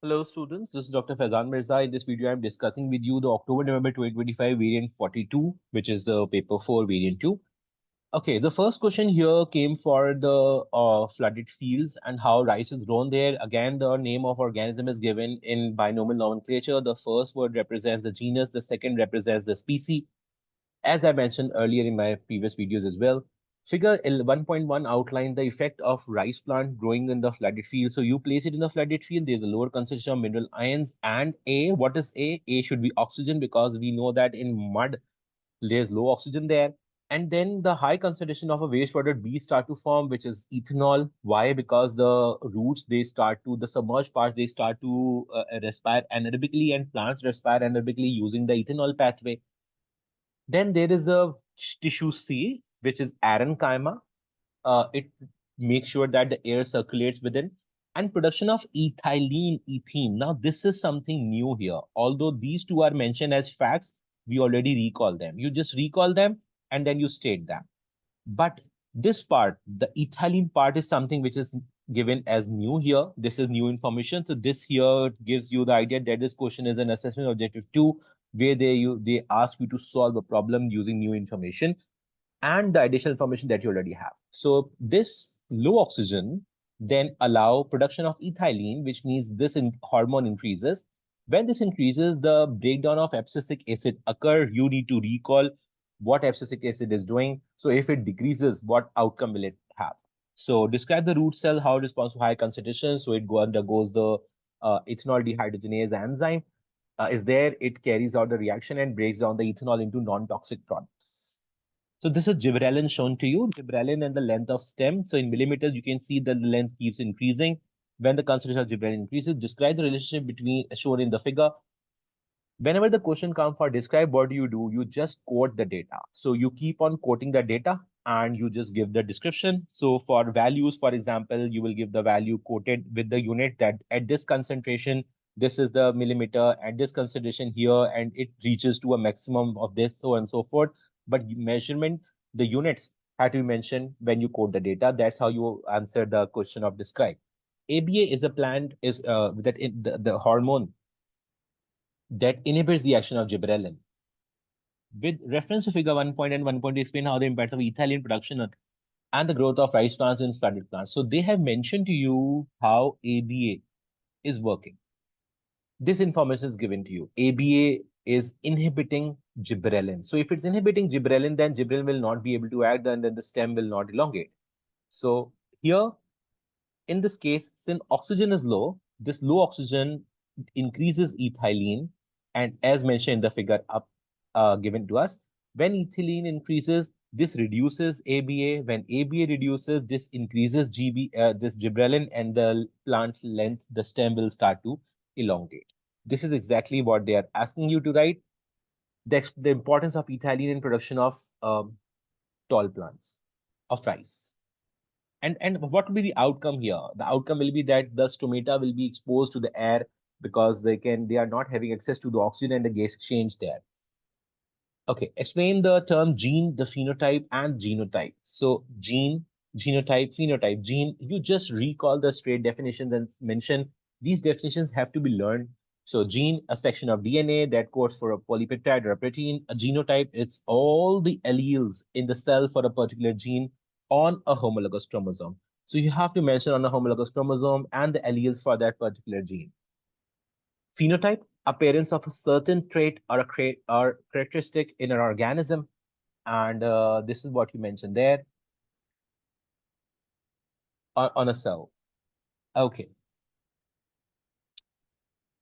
Hello students, this is Dr. Faizan Mirza. In this video, I'm discussing with you the October-November 2025 variant 42, which is the paper 4 variant 2. Okay, the first question here came for the flooded fields and how rice is grown there. Again, the name of organism is given in binomial nomenclature. The first word represents the genus, the second represents the species. As I mentioned earlier in my previous videos as well, figure 1.1 outline the effect of rice plant growing in the flooded field. So you place it in the flooded field, there's a lower concentration of mineral ions and A. What is A? A should be oxygen because we know that in mud, there's low oxygen there. And then the high concentration of a wastewater B start to form, which is ethanol. Why? Because the roots, the submerged parts, they start to respire anaerobically and plants respire anaerobically using the ethanol pathway. Then there is a tissue C, which is parenchyma. It makes sure that the air circulates within and production of ethylene, ethene. Now, this is something new here. Although these two are mentioned as facts, we already recall them. You just recall them and then you state them. But this part, the ethylene part is something which is given as new here. This is new information. So this here gives you the idea that this question is an assessment objective 2, where they ask you to solve a problem using new information and the additional information that you already have. So this low oxygen then allow production of ethylene, which means hormone increases. When this increases, the breakdown of abscisic acid occur. You need to recall what abscisic acid is doing. So if it decreases, what outcome will it have? So describe the root cell, how it responds to high concentration. So undergoes the ethanol dehydrogenase enzyme. Is there, it carries out the reaction and breaks down the ethanol into non-toxic products. So this is gibberellin shown to you, gibberellin and the length of stem. So in millimeters, you can see that the length keeps increasing. When the concentration of gibberellin increases, describe the relationship between shown in the figure. Whenever the question comes for describe, what do? You just quote the data. So you keep on quoting the data and you just give the description. So for values, for example, you will give the value quoted with the unit that at this concentration, this is the millimeter, at this concentration here, and it reaches to a maximum of this, so on and so forth. But measurement, the units had to be mentioned when you quote the data. That's how you answer the question of describe. ABA is a plant is that in the hormone that inhibits the action of gibberellin. With reference to figure 1.1.2, explain how the impact of ethylene production and the growth of rice plants in flooded plants. So they have mentioned to you how ABA is working. This information is given to you. ABA is inhibiting gibberellin. So if it's inhibiting gibberellin, then gibberellin will not be able to act and then the stem will not elongate. So here, in this case, since oxygen is low, this low oxygen increases ethylene. And as mentioned in the figure up given to us, when ethylene increases, this reduces ABA. When ABA reduces, this increases this gibberellin, and the plant length, the stem will start to elongate. This is exactly what they are asking you to write. The importance of ethylene in production of tall plants of rice. And what will be the outcome here? The outcome will be that the stomata will be exposed to the air because they are not having access to the oxygen and the gas exchange there. Okay, explain the term gene, the phenotype, and genotype. So gene, genotype, phenotype. Gene, you just recall the straight definitions and mention these definitions have to be learned. So gene, a section of DNA that codes for a polypeptide or a protein. A genotype, it's all the alleles in the cell for a particular gene on a homologous chromosome. So you have to mention on a homologous chromosome and the alleles for that particular gene. Phenotype, appearance of a certain trait or or characteristic in an organism. And this is what you mentioned there on a cell. Okay.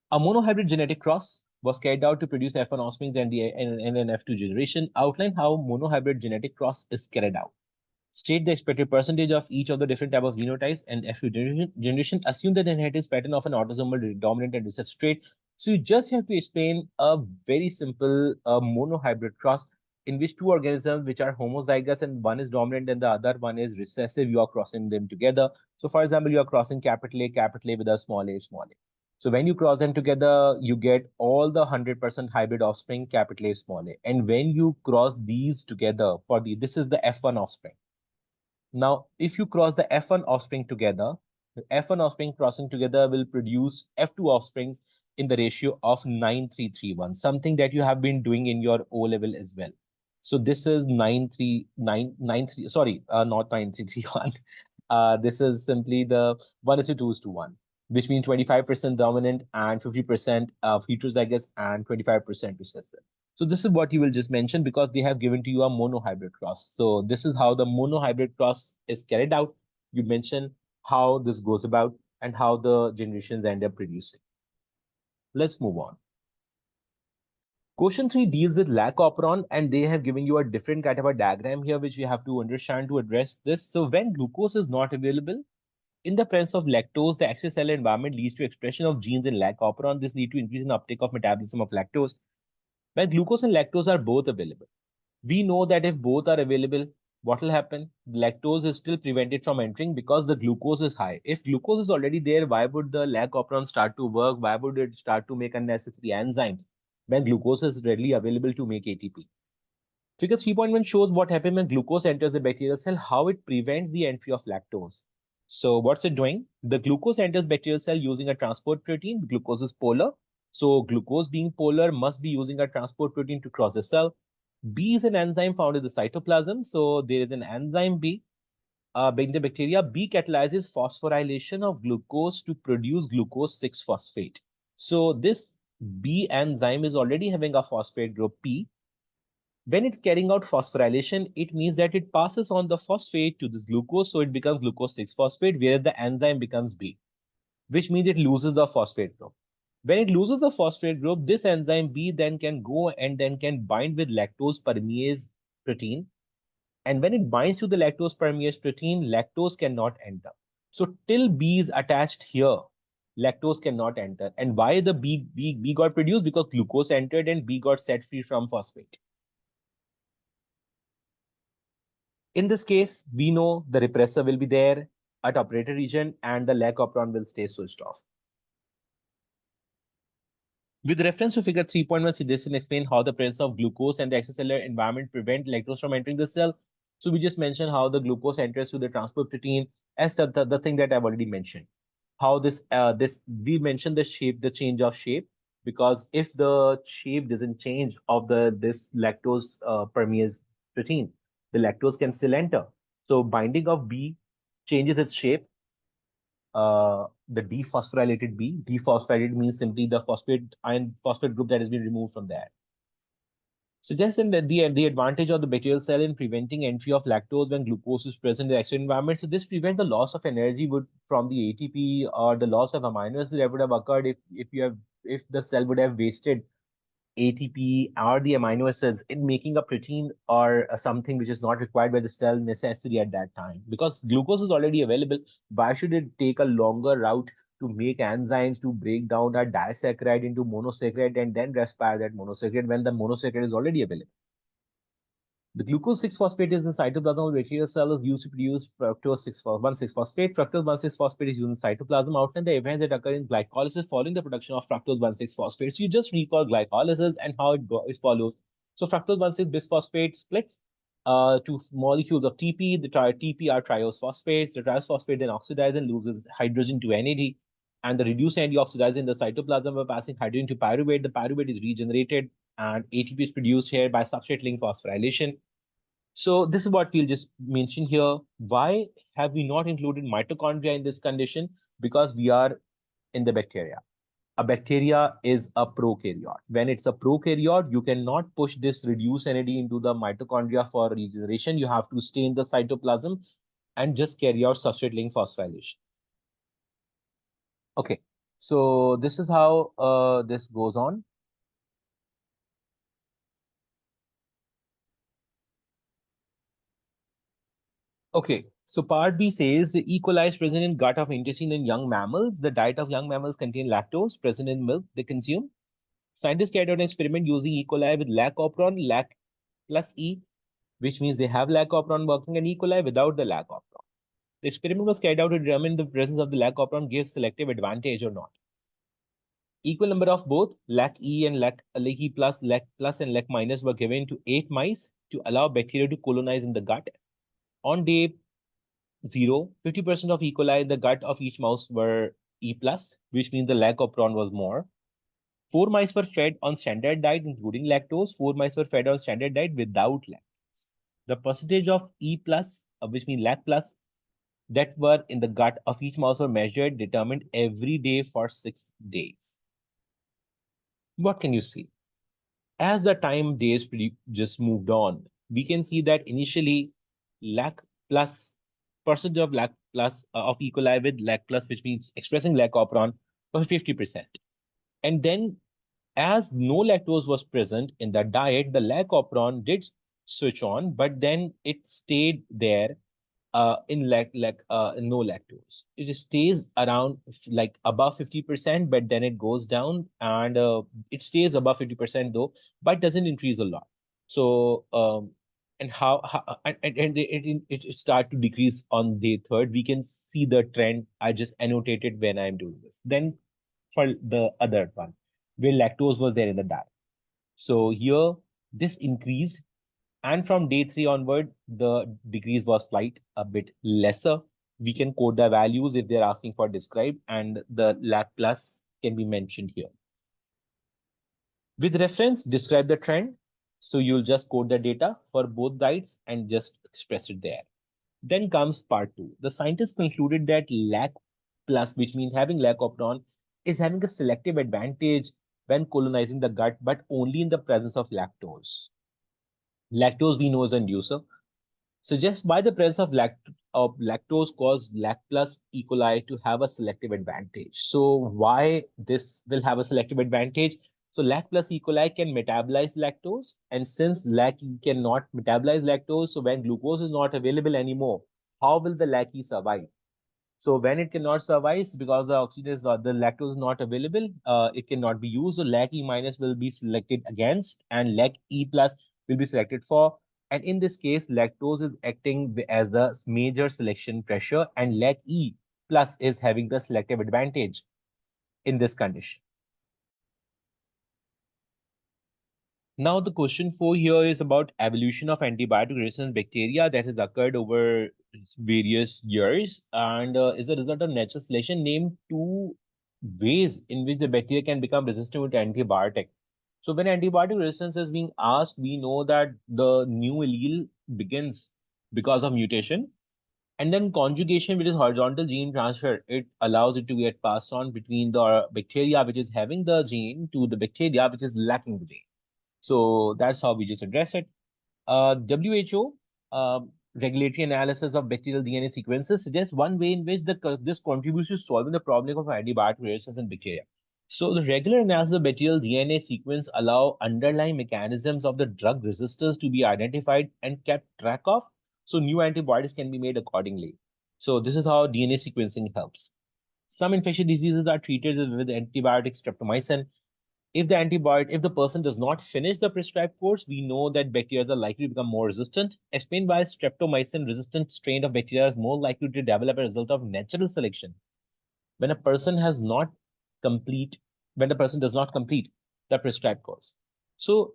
A monohybrid genetic cross was carried out to produce F1 offspring and an F2 generation. Outline how monohybrid genetic cross is carried out. State the expected percentage of each of the different type of genotypes and F2 generation. Assume that the inheritance pattern of an autosomal dominant and recessive trait. So you just have to explain a very simple monohybrid cross in which two organisms which are homozygous and one is dominant and the other one is recessive, you are crossing them together. So for example, you are crossing capital A with a small a, small a. So when you cross them together, you get all the 100% hybrid offspring, capital A, small a. And when you cross these together this is the F1 offspring. Now, if you cross the F1 offspring together, F1 offspring crossing together will produce F2 offsprings in the ratio of 9331, something that you have been doing in your O level as well. So this is 9393, sorry, not 9331. This is simply the 1:2:1, which means 25% dominant and 50% heterozygous and 25% recessive. So this is what you will just mention because they have given to you a monohybrid cross. So this is how the monohybrid cross is carried out. You mention how this goes about and how the generations end up producing. Let's move on. Question 3 deals with lac operon, and they have given you a different kind of a diagram here, which you have to understand to address this. So when glucose is not available, in the presence of lactose, the extracellular environment leads to expression of genes in lac operon. This leads to increase in uptake of metabolism of lactose. When glucose and lactose are both available, we know that if both are available, what will happen? Lactose is still prevented from entering because the glucose is high. If glucose is already there, why would the lac operon start to work? Why would it start to make unnecessary enzymes when glucose is readily available to make ATP? Figure 3.1 shows what happens when glucose enters the bacterial cell, how it prevents the entry of lactose. So what's it doing? The glucose enters bacterial cell using a transport protein. Glucose is polar. So glucose being polar must be using a transport protein to cross the cell. B is an enzyme found in the cytoplasm. So there is an enzyme B. In the bacteria, B catalyzes phosphorylation of glucose to produce glucose 6-phosphate. So this B enzyme is already having a phosphate group P. When it's carrying out phosphorylation, it means that it passes on the phosphate to this glucose, so it becomes glucose 6-phosphate, whereas the enzyme becomes B, which means it loses the phosphate group. When it loses the phosphate group, this enzyme B then can go and then can bind with lactose permease protein. And when it binds to the lactose permease protein, lactose cannot enter. So till B is attached here, lactose cannot enter. And why the B got produced? Because glucose entered and B got set free from phosphate. In this case, we know the repressor will be there at operator region and the lac operon will stay switched off. With reference to figure 3.1, Siddharth explained how the presence of glucose and the extracellular environment prevent lactose from entering the cell. So we just mentioned how the glucose enters through the transport protein as the thing that I've already mentioned. How we mentioned the shape, the change of shape, because if the shape doesn't change of this lactose permease protein, the lactose can still enter. So binding of B changes its shape. The dephosphorylated B. Dephosphorylated means simply the phosphate ion phosphate group that has been removed from that. Suggesting that the advantage of the bacterial cell in preventing entry of lactose when glucose is present in the external environment. So this prevents the loss of energy from the ATP or the loss of amino acids that would have occurred if the cell would have wasted ATP or the amino acids in making a protein or something which is not required by the cell necessary at that time. Because glucose is already available, why should it take a longer route to make enzymes to break down a disaccharide into monosaccharide and then respire that monosaccharide when the monosaccharide is already available? The glucose 6-phosphate is in cytoplasm of the bacterial cell is used to produce fructose 1,6-phosphate. Fructose 1,6-phosphate is used in cytoplasm. Outline the events that occur in glycolysis following the production of fructose 1,6-phosphate. So you just recall glycolysis and how it follows. So fructose 1,6-bisphosphate splits to molecules of TP. The TP are triose phosphates. The triose phosphate then oxidizes and loses hydrogen to NAD. And the reduced NAD oxidizes in the cytoplasm by passing hydrogen to pyruvate. The pyruvate is regenerated and ATP is produced here by substrate-linked phosphorylation. So this is what we'll just mention here. Why have we not included mitochondria in this condition? Because we are in the bacteria. A bacteria is a prokaryote. When it's a prokaryote, you cannot push this reduced energy into the mitochondria for regeneration. You have to stay in the cytoplasm and just carry out substrate-linked phosphorylation. Okay, so this is how this goes on. Okay, so part B says the E. coli is present in gut of intestine in young mammals. The diet of young mammals contain lactose present in milk they consume. Scientists carried out an experiment using E. coli with lac operon, lac plus E, which means they have lac operon working, and E. coli without the lac operon. The experiment was carried out to determine the presence of the lac operon gives selective advantage or not. Equal number of both lac E and lac E plus, lac plus and lac minus were given to 8 mice to allow bacteria to colonize in the gut. On day 0, 50% of E. coli in the gut of each mouse were E plus, which means the lack of prawn was more. 4 mice were fed on standard diet, including lactose. 4 mice were fed on standard diet without lactose. The percentage of E plus, which means lac plus, that were in the gut of each mouse were measured, determined every day for 6 days. What can you see? As the time days just moved on, we can see that initially lac plus percentage of lac plus of E. coli with lac plus, which means expressing lac operon, was 50%. And then as no lactose was present in the diet, the lac operon did switch on, but then it stayed there in no lactose. It stays around like above 50%, but then it goes down and it stays above 50% though, but doesn't increase a lot. So and how and it start to decrease on day third. We can see the trend. I just annotated when I'm doing this. Then for the other one, where lactose was there in the diet. So here this increased, and from day 3 onward, the decrease was slight, a bit lesser. We can quote the values if they're asking for describe, and the lat plus can be mentioned here. With reference, describe the trend. So you'll just quote the data for both diets and just express it there. Then comes part 2. The scientists concluded that lac plus, which means having lac opron, is having a selective advantage when colonizing the gut, but only in the presence of lactose. Lactose we know is a inducer, suggests by the presence of lactose cause lac plus E. coli to have a selective advantage. So why this will have a selective advantage? So lac plus E. coli can metabolize lactose, and since lac E cannot metabolize lactose, so when glucose is not available anymore, how will the lac E survive? So when it cannot survive because the oxygen is the lactose is not available, it cannot be used. So lac E minus will be selected against, and lac E plus will be selected for. And in this case, lactose is acting as the major selection pressure, and lac E plus is having the selective advantage in this condition. Now, the question 4 here is about evolution of antibiotic resistant bacteria that has occurred over various years and is a result of natural selection. Name 2 ways in which the bacteria can become resistant to antibiotic. So when antibiotic resistance is being asked, we know that the new allele begins because of mutation, and then conjugation, which is horizontal gene transfer. It allows it to get passed on between the bacteria which is having the gene to the bacteria which is lacking the gene. So that's how we just address it. WHO regulatory analysis of bacterial DNA sequences suggests one way in which this contributes to solving the problem of antibiotic resistance in bacteria. So the regular analysis of bacterial DNA sequence allow underlying mechanisms of the drug resistance to be identified and kept track of. So new antibiotics can be made accordingly. So this is how DNA sequencing helps. Some infectious diseases are treated with antibiotic streptomycin. If the person does not finish the prescribed course, we know that bacteria are likely to become more resistant. Explained why streptomycin resistant strain of bacteria is more likely to develop a result of natural selection. When a person has not complete, when the person does not complete the prescribed course. So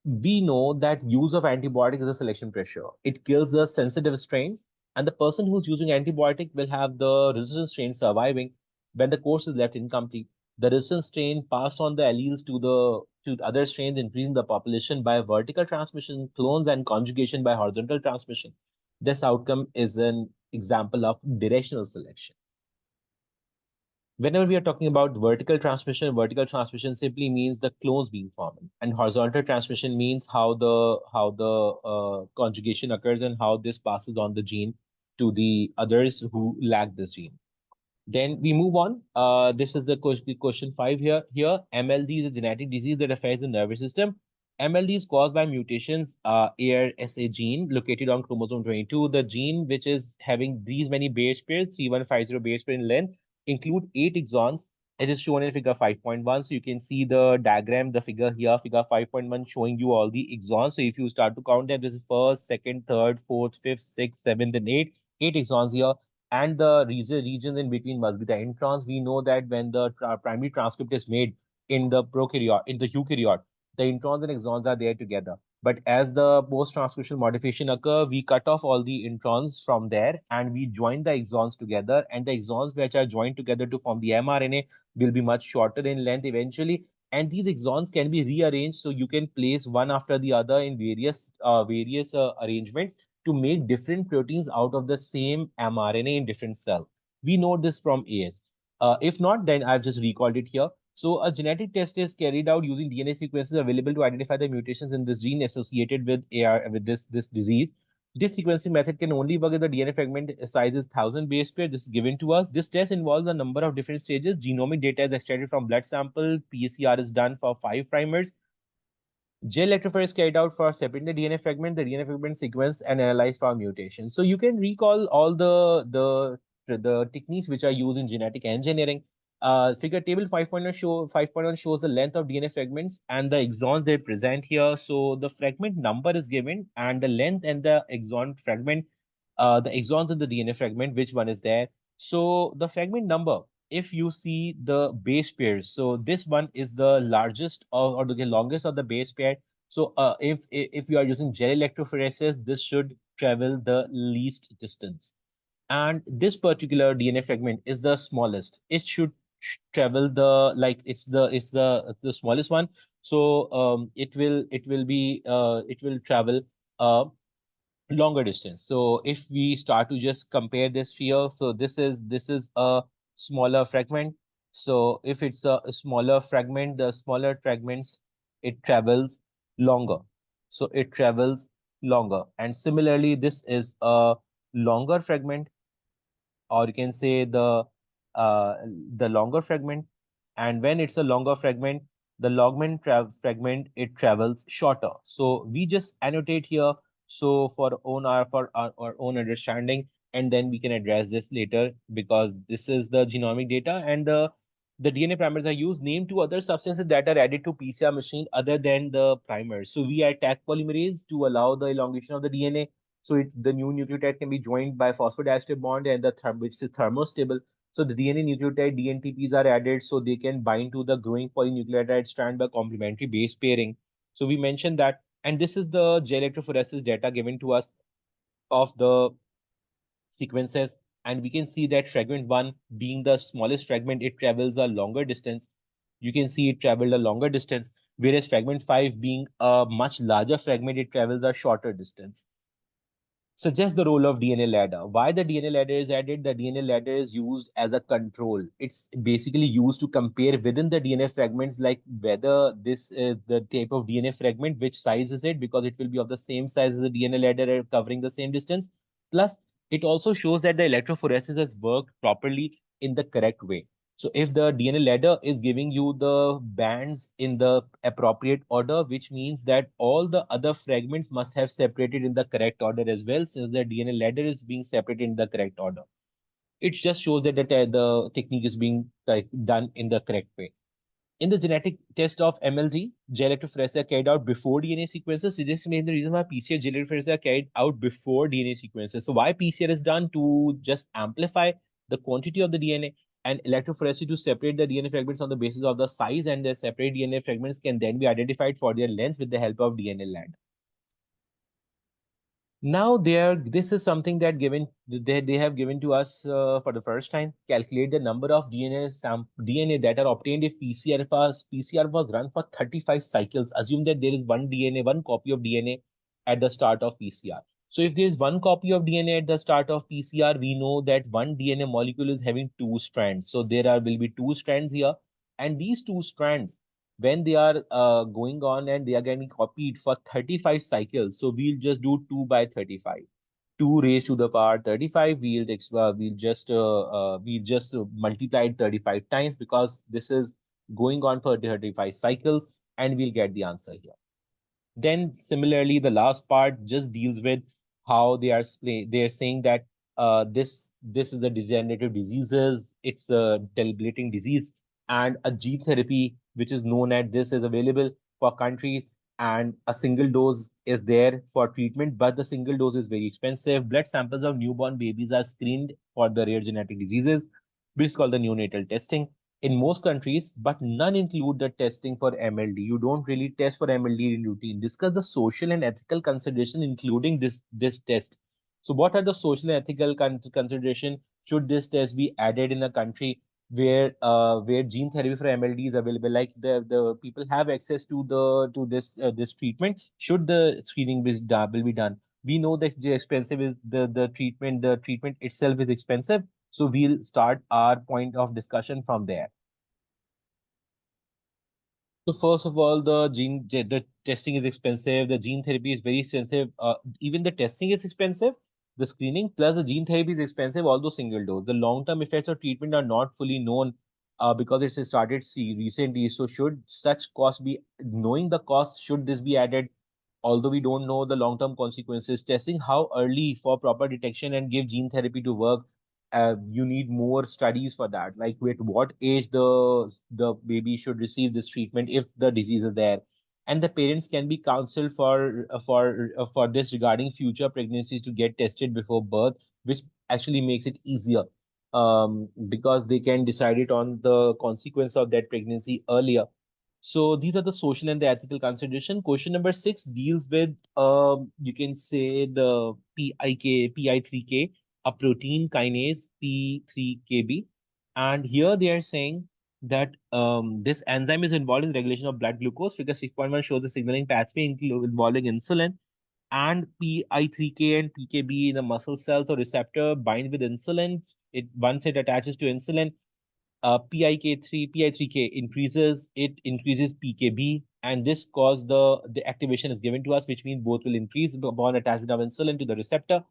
we know that use of antibiotic is a selection pressure. It kills the sensitive strains, and the person who's using antibiotic will have the resistant strain surviving when the course is left incomplete. The resistant strain pass on the alleles to other strains, increasing the population by vertical transmission, clones, and conjugation by horizontal transmission. This outcome is an example of directional selection. Whenever we are talking about vertical transmission simply means the clones being formed, and horizontal transmission means how the conjugation occurs and how this passes on the gene to the others who lack this gene. Then we move on. This is the question 5 here. MLD is a genetic disease that affects the nervous system. MLD is caused by mutations, ARSA gene located on chromosome 22. The gene which is having these many base pairs, 3150 base pair in length, include 8 exons. It is shown in figure 5.1. So you can see the diagram, the figure here, figure 5.1 showing you all the exons. So if you start to count them, this is first, second, third, fourth, fifth, sixth, seventh, and eight exons here, and the regions in between must be the introns. We know that when the primary transcript is made in the prokaryote, in the eukaryote, the introns and exons are there together. But as the post-transcriptional modification occur, we cut off all the introns from there and we join the exons together. And the exons which are joined together to form the mRNA will be much shorter in length eventually. And these exons can be rearranged so you can place one after the other in various arrangements to make different proteins out of the same mRNA in different cells. We know this from AS. If not, then I've just recalled it here. So a genetic test is carried out using DNA sequences available to identify the mutations in this gene associated with this disease. This sequencing method can only work if the DNA fragment size is 1,000 base pair. This is given to us. This test involves a number of different stages. Genomic data is extracted from blood sample. PCR is done for 5 primers. Gel electrophoresis is carried out for separating the DNA fragment sequence, and analyzed for mutation. So you can recall all the techniques which are used in genetic engineering. Figure table 5.1 shows the length of DNA fragments and the exons they present here. So the fragment number is given and the length and the exon fragment, the exons in the DNA fragment, which one is there. So the fragment number, if you see the base pairs, so this one is the largest or the longest of the base pair. So if you are using gel electrophoresis, this should travel the least distance. And this particular DNA fragment is the smallest. It should travel the like it's the smallest one. So it will travel longer distance. So if we start to just compare this here, so this is a smaller fragment. So if it's a smaller fragment, the smaller fragments, it travels longer. So it travels longer. And similarly, this is a longer fragment, or you can say uh, the longer fragment. And when it's a longer fragment, the fragment, it travels shorter. So we just annotate here. So for our own understanding, and then we can address this later because this is the genomic data and the DNA primers are used. Name two other substances that are added to PCR machine other than the primers. So we add Taq polymerase to allow the elongation of the DNA, so the new nucleotide can be joined by phosphodiester bond and which is thermostable. So the DNA nucleotide DNTPs are added so they can bind to the growing polynucleotide strand by complementary base pairing. So we mentioned that, and this is the gel electrophoresis data given to us of the sequences. And we can see that fragment 1 being the smallest fragment, it travels a longer distance. You can see it traveled a longer distance, whereas fragment 5 being a much larger fragment, it travels a shorter distance. Suggests the role of DNA ladder. Why the DNA ladder is added? The DNA ladder is used as a control. It's basically used to compare within the DNA fragments, like whether this is the type of DNA fragment, which size is it, because it will be of the same size as the DNA ladder covering the same distance. Plus, it also shows that the electrophoresis has worked properly in the correct way. So if the DNA ladder is giving you the bands in the appropriate order, which means that all the other fragments must have separated in the correct order as well, since the DNA ladder is being separated in the correct order. It just shows that the technique is being done in the correct way. In the genetic test of MLD, gel electrophoresis are carried out before DNA sequences. So this may the reason why PCR gel electrophoresis are carried out before DNA sequences. So why PCR is done? To just amplify the quantity of the DNA, and electrophoresis to separate the DNA fragments on the basis of the size, and the separate DNA fragments can then be identified for their length with the help of DNA land. Now this is something that they have given to us for the first time. Calculate the number of DNA that are obtained if PCR was run for 35 cycles. Assume that there is one copy of DNA at the start of PCR. So if there is one copy of DNA at the start of PCR, we know that one DNA molecule is having two strands. So will be two strands here, and these two strands, when they are going on and they are getting copied for 35 cycles, so we'll just do 2 by 35. 2 raised to the power 35, we'll just multiply it 35 times because this is going on for 35 cycles, and we'll get the answer here. Then similarly, the last part just deals with how they are saying that this is a degenerative diseases, it's a debilitating disease, and a gene therapy which is known as this is available for countries, and a single dose is there for treatment, but the single dose is very expensive. Blood samples of newborn babies are screened for the rare genetic diseases, which is called the neonatal testing. in most countries, but none include the testing for MLD. You don't really test for MLD in routine. Discuss the social and ethical consideration including this test. So, what are the social and ethical consideration? Should this test be added in a country where gene therapy for MLD is available? Like the people have access to this treatment. Should the screening will be done? We know that the expensive is the treatment itself is expensive, so we'll start our point of discussion from there. So first of all, the testing is expensive. The gene therapy is very expensive. Even the testing is expensive. The screening plus the gene therapy is expensive. Although single dose, the long term effects of treatment are not fully known because it's started recently. So should such cost be knowing the cost? Should this be added? Although we don't know the long term consequences, testing how early for proper detection and give gene therapy to work. You need more studies for that, like with what age the baby should receive this treatment if the disease is there, and the parents can be counseled for this regarding future pregnancies to get tested before birth, which actually makes it easier, because they can decide it on the consequence of that pregnancy earlier. So these are the social and the ethical consideration. Question number 6 deals with you can say the PI3K, a protein kinase P3KB. And here they are saying that this enzyme is involved in regulation of blood glucose. Figure 6.1 shows the signaling pathway involving insulin, and PI3K and PKB in the muscle cells or receptor bind with insulin. It once it attaches to insulin, PI3K it increases PKB, and this cause the activation is given to us, which means both will increase upon attachment of insulin to the receptor.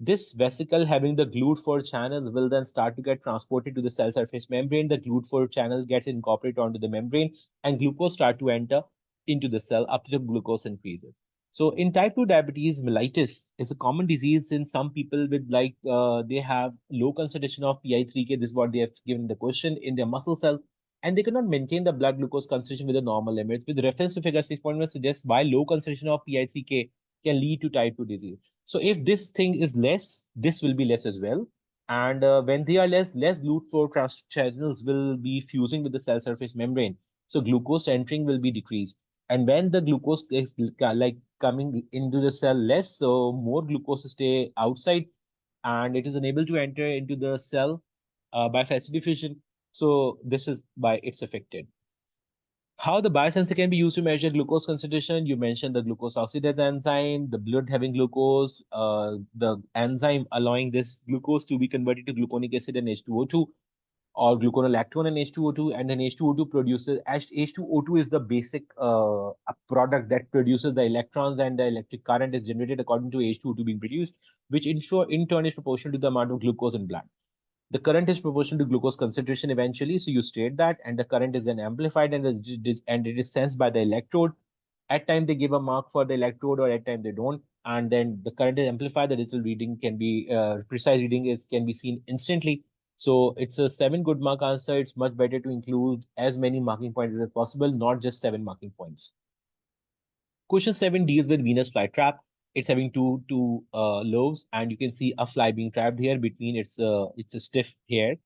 This vesicle having the GLUT4 channel will then start to get transported to the cell surface membrane. The GLUT4 channel gets incorporated onto the membrane, and glucose start to enter into the cell after the glucose increases. So in type 2 diabetes, mellitus is a common disease in some people with they have low concentration of PI3K. This is what they have given the question in their muscle cell, and they cannot maintain the blood glucose concentration with the normal limits. With reference to figure 6.1 suggests why low concentration of PI3K can lead to type 2 disease. So if this thing is less, this will be less as well. And when they are less GLUT4 channels will be fusing with the cell surface membrane. So glucose entering will be decreased. And when the glucose is like coming into the cell less, so more glucose stay outside, and it is unable to enter into the cell by facet diffusion. So this is why it's affected. How the biosensor can be used to measure glucose concentration? You mentioned the glucose oxidase enzyme, the blood having glucose, the enzyme allowing this glucose to be converted to gluconic acid and H2O2, or gluconolactone and H2O2, and then H2O2 produces H2O2 is the basic a product that produces the electrons, and the electric current is generated according to H2O2 being produced, which in turn is proportional to the amount of glucose in blood. The current is proportional to glucose concentration eventually. So you state that, and the current is then amplified, and it is sensed by the electrode. At time they give a mark for the electrode, or at time they don't, and then the current is amplified. The digital reading can be precise reading is can be seen instantly. So it's a 7 good mark answer. It's much better to include as many marking points as possible, not just 7 marking points. Question 7 deals with Venus flytrap. It's having two lobes, and you can see a fly being trapped here between its a stiff hair.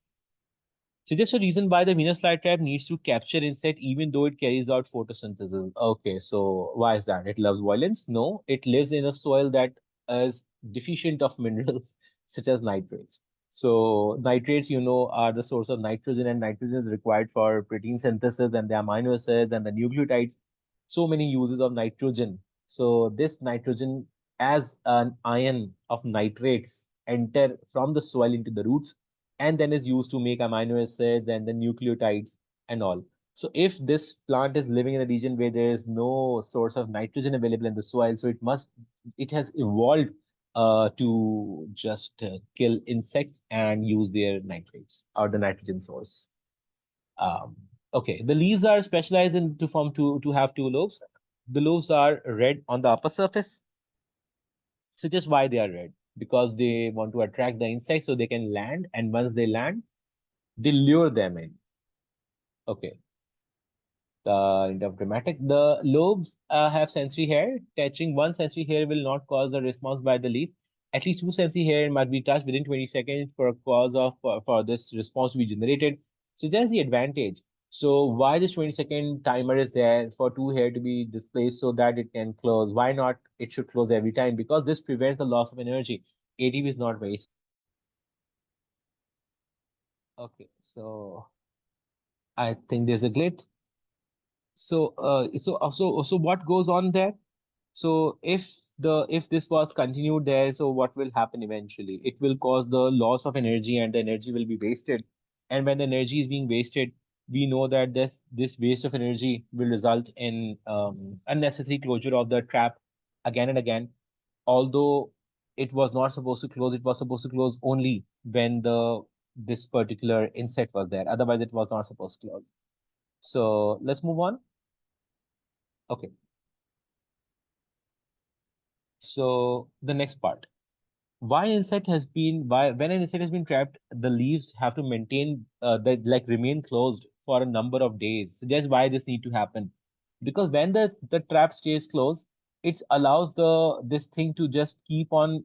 So just a reason why the Venus flytrap needs to capture insect even though it carries out photosynthesis. Okay, so why is that? It loves violence? No, it lives in a soil that is deficient of minerals such as nitrates. So nitrates, are the source of nitrogen, and nitrogen is required for protein synthesis and the amino acids and the nucleotides. So many uses of nitrogen. So this nitrogen as an ion of nitrates enter from the soil into the roots, and then is used to make amino acids and the nucleotides and all. So if this plant is living in a region where there is no source of nitrogen available in the soil, so it has evolved to just kill insects and use their nitrates or the nitrogen source. Um, okay, the leaves are specialized in to form to have two lobes. The lobes are red on the upper surface. So just why they are red? Because they want to attract the insects so they can land, and once they land, they lure them in. Okay. In terms of dramatic, the lobes have sensory hair. Touching one sensory hair will not cause a response by the leaf. At least two sensory hair must be touched within 20 seconds for a cause of for this response to be generated. So that's the advantage. So why this 20-second timer is there for two hair to be displaced so that it can close? Why not it should close every time? Because this prevents the loss of energy. ATP is not wasted. Okay, so I think there's a glitch. So what goes on there? So if this was continued there, so what will happen eventually? It will cause the loss of energy and the energy will be wasted. And when the energy is being wasted, we know that this waste of energy will result in unnecessary closure of the trap again and again. Although it was not supposed to close, it was supposed to close only when the this particular insect was there. Otherwise, it was not supposed to close. So let's move on. Okay. So the next part. Why when an insect has been trapped, the leaves have to maintain like remain closed for a number of days. So that's why this need to happen. Because when the trap stays closed, it allows this thing to just keep on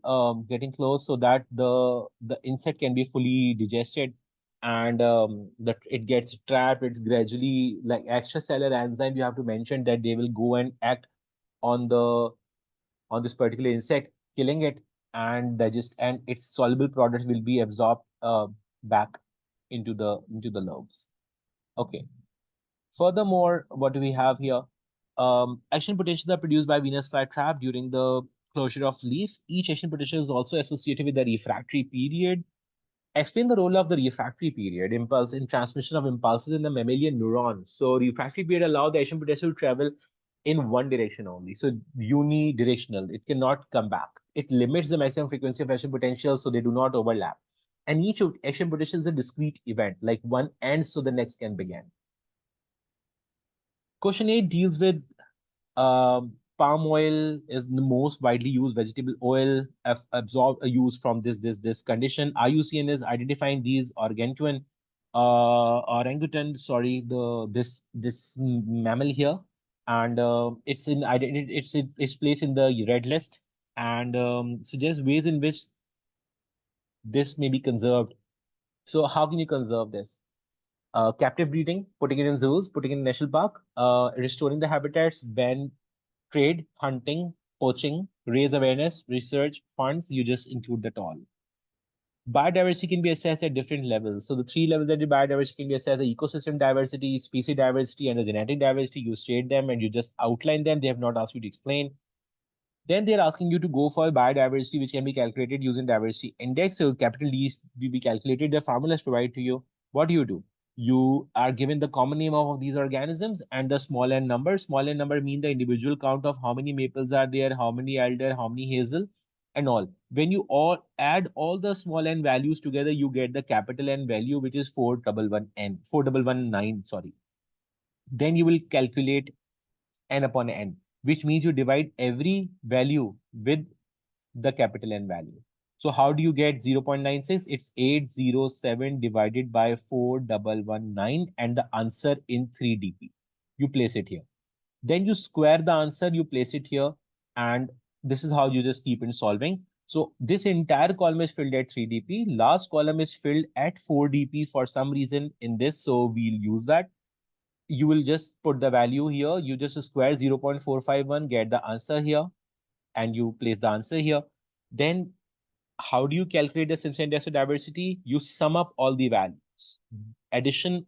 getting closed so that the insect can be fully digested and that it gets trapped. It's gradually like extracellular enzyme. You have to mention that they will go and act on the on this particular insect, killing it and digest, and its soluble products will be absorbed back into the lobes. Okay. Furthermore, what do we have here? Action potentials are produced by Venus flytrap during the closure of leaf. Each action potential is also associated with the refractory period. Explain the role of the refractory period impulse in transmission of impulses in the mammalian neuron. So refractory period allow the action potential to travel in one direction only. So unidirectional. It cannot come back. It limits the maximum frequency of action potentials so they do not overlap. And each action potential is a discrete event, like one ends so the next can begin. Question 8 deals with palm oil is the most widely used vegetable oil absorbed used from this condition. IUCN is identifying these orangutan, sorry, this mammal here, and it's placed in the red list and suggests ways in which this may be conserved. So how can you conserve this? Captive breeding, putting it in zoos, putting it in national park, restoring the habitats, ban trade, hunting, poaching, raise awareness, research, funds, you just include that all. Biodiversity can be assessed at different levels. So the three levels that the biodiversity can be assessed: the ecosystem diversity, species diversity, and the genetic diversity. You state them and you just outline them. They have not asked you to explain. Then they're asking you to go for biodiversity, which can be calculated using diversity index. So capital D will be calculated. The formula is provided to you. What do? You are given the common name of these organisms and the small n number. Small n number mean the individual count of how many maples are there, how many elder, how many hazel, and all. When you all add all the small n values together, you get the capital N value, which is 4119. Sorry. Then you will calculate n upon n, which means you divide every value with the capital N value. So how do you get 0.96? It's 807 divided by 4119 and the answer in 3dp. You place it here. Then you square the answer, you place it here, and this is how you just keep in solving. So this entire column is filled at 3dp. Last column is filled at 4dp for some reason in this, so we'll use that. You will just put the value here. You just square 0.451, get the answer here, and you place the answer here. Then how do you calculate the Simpson index of diversity? You sum up all the values. Addition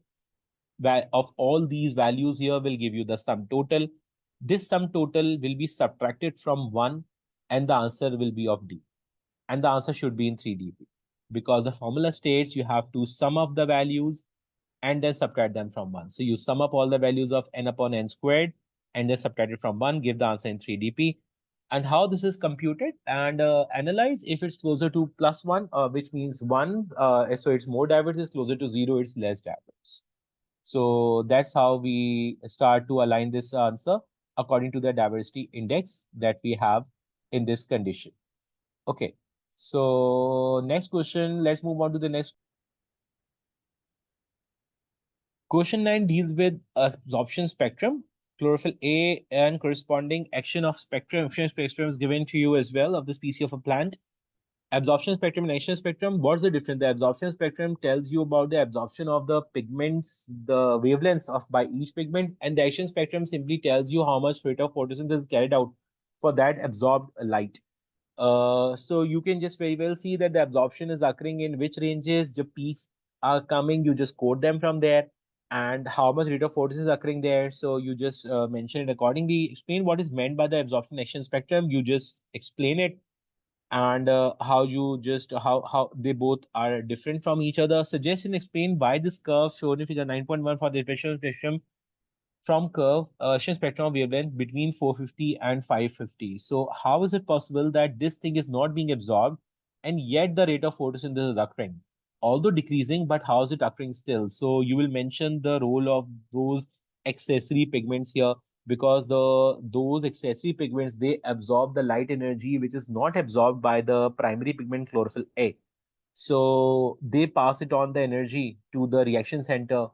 of all these values here will give you the sum total. This sum total will be subtracted from 1 and the answer will be of D. And the answer should be in 3dp because the formula states you have to sum up the values and then subtract them from 1. So you sum up all the values of n upon n squared and then subtract it from 1, give the answer in 3dp. And how this is computed and analyze if it's closer to +1, which means 1, so it's more diverse, is closer to 0, it's less diverse. So that's how we start to align this answer according to the diversity index that we have in this condition. Okay, so next question, let's move on to the next. Question 9 deals with absorption spectrum, chlorophyll A and corresponding action of spectrum. Action spectrum is given to you as well of the species of a plant. Absorption spectrum and action spectrum, what's the difference? The absorption spectrum tells you about the absorption of the pigments, the wavelengths of by each pigment, and the action spectrum simply tells you how much rate of photosynthesis is carried out for that absorbed light. So you can just very well see that the absorption is occurring in which ranges, the peaks are coming, you just quote them from there, and how much rate of photosynthesis is occurring there. So you just mention it accordingly. Explain what is meant by the absorption action spectrum. You just explain it, and how you just how they both are different from each other. Suggest and explain why this curve shown in figure 9.1 for the differential spectrum from curve spectrum of wavelength between 450 and 550. So how is it possible that this thing is not being absorbed and yet the rate of photosynthesis is occurring? Although decreasing, but how is it occurring still? So you will mention the role of those accessory pigments here, because those accessory pigments, they absorb the light energy which is not absorbed by the primary pigment chlorophyll A. So they pass it on the energy to the reaction center,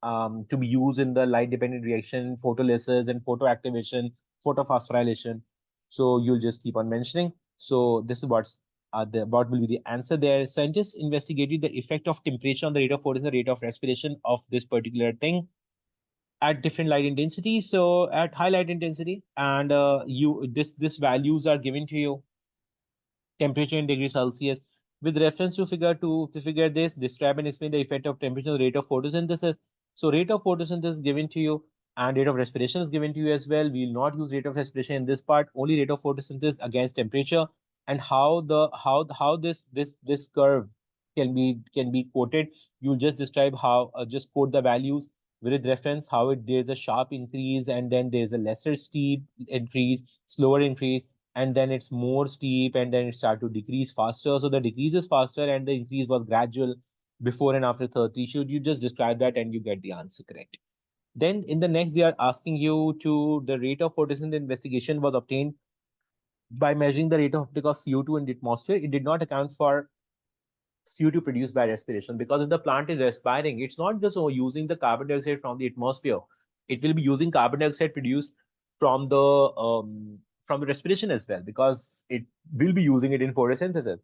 to be used in the light dependent reaction, photolysis and photoactivation, photophosphorylation. So you'll just keep on mentioning. So this is what will be the answer there. Scientists investigated the effect of temperature on the rate of photosynthesis, the rate of respiration of this particular thing at different light intensity. So at high light intensity, and you this values are given to you, temperature in degrees Celsius. With reference to figure 2, to figure this, describe and explain the effect of temperature on the rate of photosynthesis. So rate of photosynthesis is given to you, and rate of respiration is given to you as well. We will not use rate of respiration in this part, only rate of photosynthesis against temperature, and how this curve can be quoted. You just describe how, just quote the values with reference how there's a sharp increase, and then there's a lesser steep increase, slower increase, and then it's more steep, and then it start to decrease faster. So the decrease is faster and the increase was gradual before and after 30. Should you just describe that and you get the answer correct. Then in the next, they are asking you to the rate of photosynthesis investigation was obtained by measuring the rate of uptake of CO2 in the atmosphere. It did not account for CO2 produced by respiration, because if the plant is respiring, it's not just using the carbon dioxide from the atmosphere. It will be using carbon dioxide produced from the from the respiration as well, because it will be using it in photosynthesis.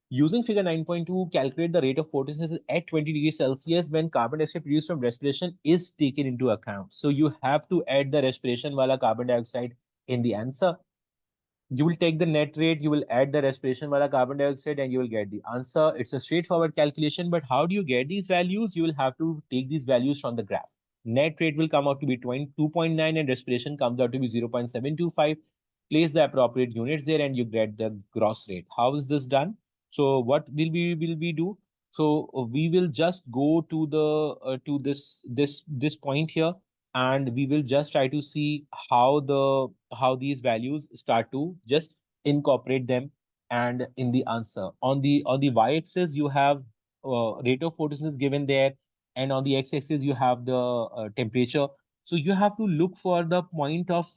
Using figure 9.2, calculate the rate of photosynthesis at 20 degrees Celsius when carbon dioxide produced from respiration is taken into account. So you have to add the respiration wala carbon dioxide in the answer. You will take the net rate, you will add the respiration wala carbon dioxide, and you will get the answer. It's a straightforward calculation, but how do you get these values? You will have to take these values from the graph. Net rate will come out to be 22.9 and respiration comes out to be 0.725. Place the appropriate units there and you get the gross rate. How is this done? So what will we do? So we will just go to the to this point here, and we will just try to see how these values start to just incorporate them. And in the answer, on the y-axis you have rate of photosynthesis given there, and on the x-axis you have the temperature. So you have to look for the point of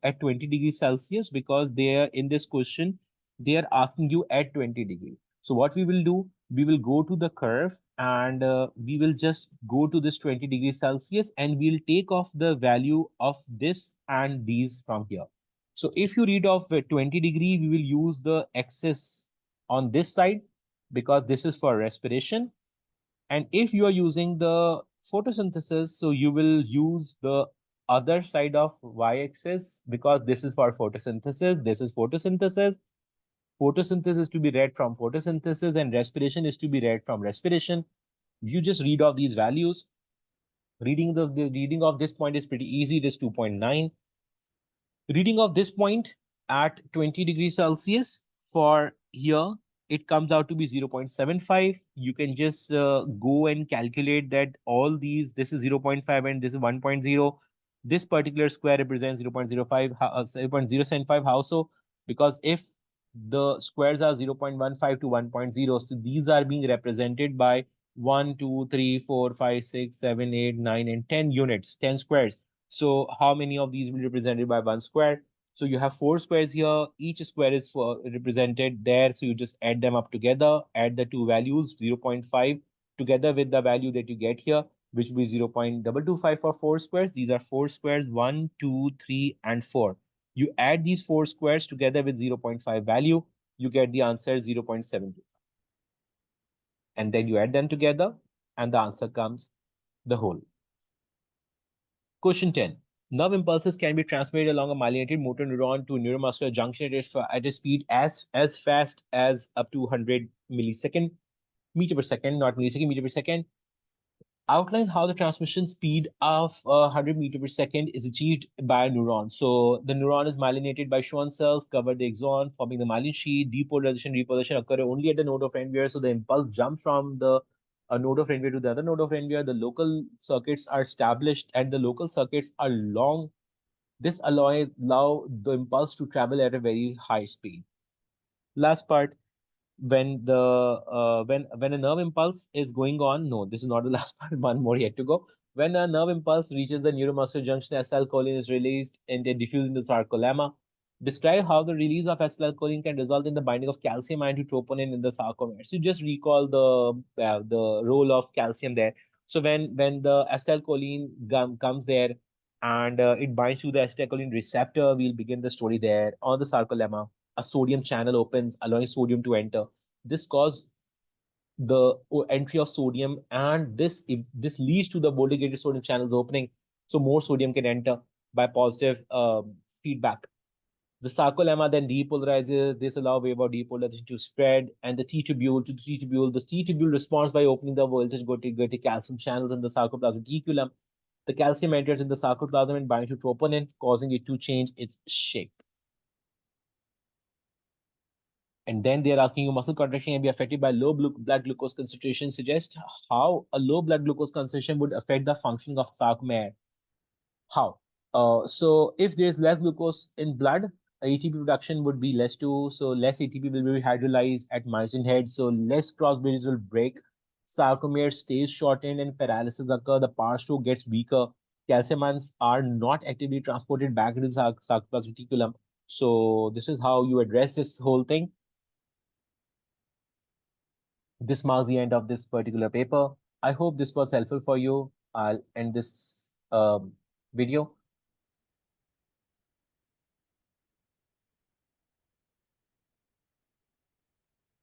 at 20 degrees Celsius, because they are in this question, they are asking you at 20 degrees. So what we will do, we will go to the curve, and we will just go to this 20 degrees Celsius, and we'll take off the value of this and these from here. So if you read off 20 degree, we will use the axis on this side, because this is for respiration. And if you are using the photosynthesis, so you will use the other side of y-axis, because this is for photosynthesis, this is photosynthesis. Photosynthesis is to be read from photosynthesis, and respiration is to be read from respiration. You just read off these values. The reading of this point is pretty easy. It is 2.9. Reading of this point at 20 degrees Celsius for here, it comes out to be 0.75. You can just go and calculate that all these, this is 0.5 and this is 1.0. This particular square represents 0.05, 0.075. How so? Because if the squares are 0.15 to 1.0, so these are being represented by 1, 2, 3, 4, 5, 6, 7, 8, 9, and 10 units, 10 squares. So how many of these will be represented by one square? So you have four squares here. Each square is represented there. So you just add them up together, add the two values, 0.5 together with the value that you get here, which will be 0.225 for four squares. These are four squares, 1, 2, 3, and 4. You add these four squares together with 0.5 value. you get the answer 0.72. And then you add them together, and the answer comes the whole. Question 10. Nerve impulses can be transmitted along a myelinated motor neuron to a neuromuscular junction at a speed as fast as up to 100 millisecond meter per second, not millisecond, meter per second. Outline how the transmission speed of 100 meter per second is achieved by a neuron. So the neuron is myelinated by Schwann cells, cover the axon, forming the myelin sheath. Depolarization, repolarization occur only at the node of Ranvier. So the impulse jumps from the node of Ranvier to the other node of Ranvier. The local circuits are established, and the local circuits are long. This allow the impulse to travel at a very high speed. Last part, when a nerve impulse is going on, no, this is not the last part, one more yet to go. When a nerve impulse reaches the neuromuscular junction, acetylcholine is released and they diffuse in the sarcolemma. Describe how the release of acetylcholine can result in the binding of calcium ion to troponin in the sarcomere. So just recall the role of calcium there. So when the acetylcholine comes there and it binds to the acetylcholine receptor, we'll begin the story there on the sarcolemma. A sodium channel opens, allowing sodium to enter. This causes the entry of sodium, and this leads to the voltage-gated sodium channels opening, so more sodium can enter by positive feedback. The sarcolemma then depolarizes. This allows wave of depolarization to spread, and the T tubule to the T tubule. The T tubule responds by opening the voltage-gated calcium channels in the sarcoplasmic reticulum. The calcium enters in the sarcoplasm and binds to troponin, causing it to change its shape. And then they're asking you muscle contraction can be affected by low blood glucose concentration. Suggest how a low blood glucose concentration would affect the functioning of sarcomere. How? So if there's less glucose in blood, ATP production would be less too. So less ATP will be hydrolyzed at myosin head. So less cross bridges will break. Sarcomere stays shortened and paralysis occur. The power stroke gets weaker. Calcium ions are not actively transported back into the sarcoplasmic reticulum. So this is how you address this whole thing. This marks the end of this particular paper. I hope this was helpful for you. I'll end this video.